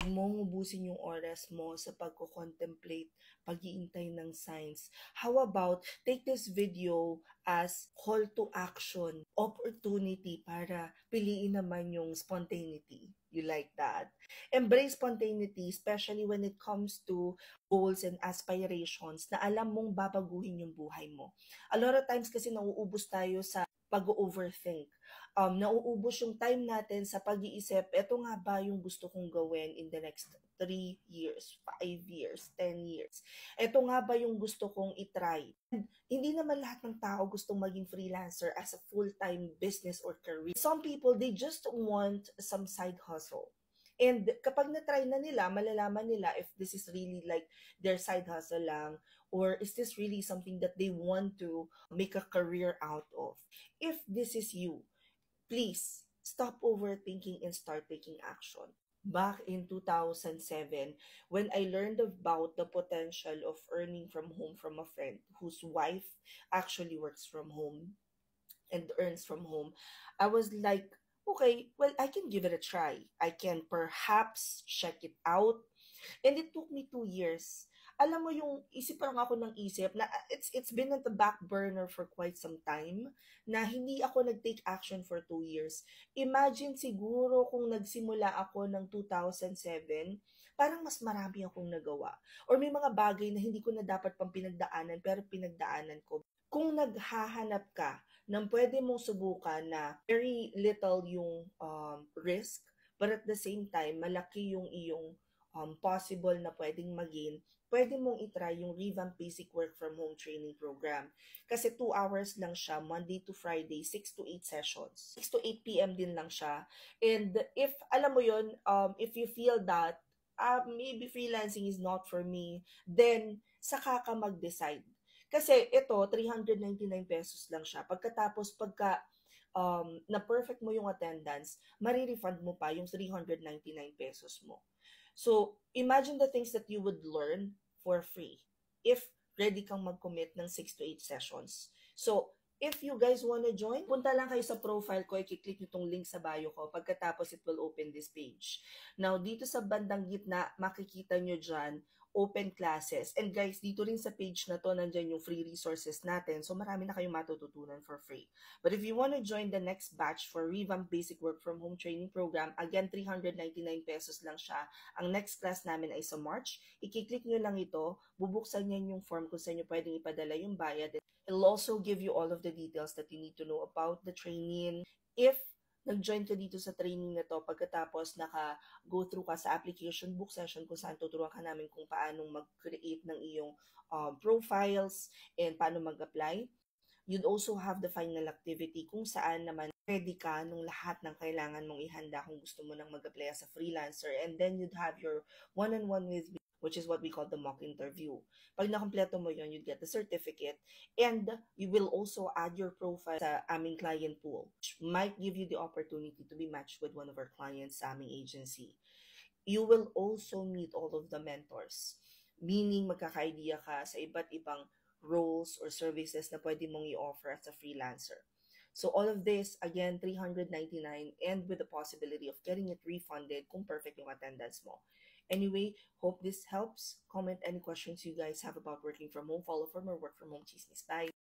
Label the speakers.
Speaker 1: mong ubusin yung oras mo sa pagko-contemplate, pag-iintay ng signs. How about take this video as call to action, opportunity para piliin naman yung spontaneity. You like that? Embrace spontaneity, especially when it comes to goals and aspirations na alam mong babaguhin yung buhay mo. A lot of times kasi nauubos tayo sa pag-overthink. Nauubos yung time natin sa pag-iisip, eto nga ba yung gusto kong gawin in the next 3 years, 5 years, 10 years? Eto nga ba yung gusto kong itry? And hindi naman lahat ng tao gustong maging freelancer as a full-time business or career. Some people, they just want some side hustle. And kapag na-try na nila, malalaman nila if this is really like their side hustle lang, or is this really something that they want to make a career out of. If this is you, please stop overthinking and start taking action. Back in 2007, when I learned about the potential of earning from home from a friend whose wife actually works from home and earns from home, I was like, okay, well, I can give it a try. I can perhaps check it out. And it took me 2 years. Alam mo yung isip pa lang ako ng isip na it's been at the back burner for quite some time na hindi ako nag-take action for 2 years. Imagine siguro kung nagsimula ako ng 2007, parang mas marami akong nagawa. Or may mga bagay na hindi ko na dapat pang pinagdaanan pero pinagdaanan ko. Kung naghahanap ka ng pwede mong subukan na very little yung risk, but at the same time, malaki yung iyong possible na pwedeng maging, pwede mong itry yung Revamp Basic Work from Home Training Program. Kasi 2 hours lang siya, Monday to Friday, 6 to 8 sessions. 6 to 8 p.m. din lang siya. And if, alam mo yun, if you feel that, maybe freelancing is not for me, then saka ka mag-decide. Kasi ito, 399 pesos lang siya. Pagkatapos, na perfect mo yung attendance, marirefund mo pa yung 399 pesos mo. So, imagine the things that you would learn for free if ready kang mag-commit ng 6 to 8 sessions. So, if you guys wanna join, punta lang kayo sa profile ko, i-click nyo tong link sa bio ko. Pagkatapos, it will open this page. Now, dito sa bandang gitna, makikita nyo dyan, open classes. And guys, dito rin sa page na to, nandyan yung free resources natin. So, marami na kayong matututunan for free. But if you want to join the next batch for Revamp Basic Work from Home Training Program, again, 399 pesos lang siya. Ang next class namin ay sa March. I-click nyo lang ito, bubuksan niyan yung form kung saan nyo pwedeng ipadala yung bayad. It'll also give you all of the details that you need to know about the training. If nag-join ka dito sa training na to, pagkatapos naka-go through ka sa application book session kung saan tuturuan ka namin kung paano mag-create ng iyong profiles and paano mag-apply. You'd also have the final activity kung saan naman ready ka nung lahat ng kailangan mong ihanda kung gusto mo nang mag-apply as a freelancer. And then you'd have your one-on-one with me, which is what we call the mock interview. Pag nakompleto mo yon, you'd get the certificate, and you will also add your profile sa aming client pool, which might give you the opportunity to be matched with one of our clients sa aming agency. You will also meet all of the mentors, meaning magkaka-idea ka sa iba't ibang roles or services na pwede mong i-offer as a freelancer. So all of this, again, 399 and with the possibility of getting it refunded kung perfect yung attendance mo. Anyway, hope this helps. Comment any questions you guys have about working from home. Follow for more work from home chismis. Bye!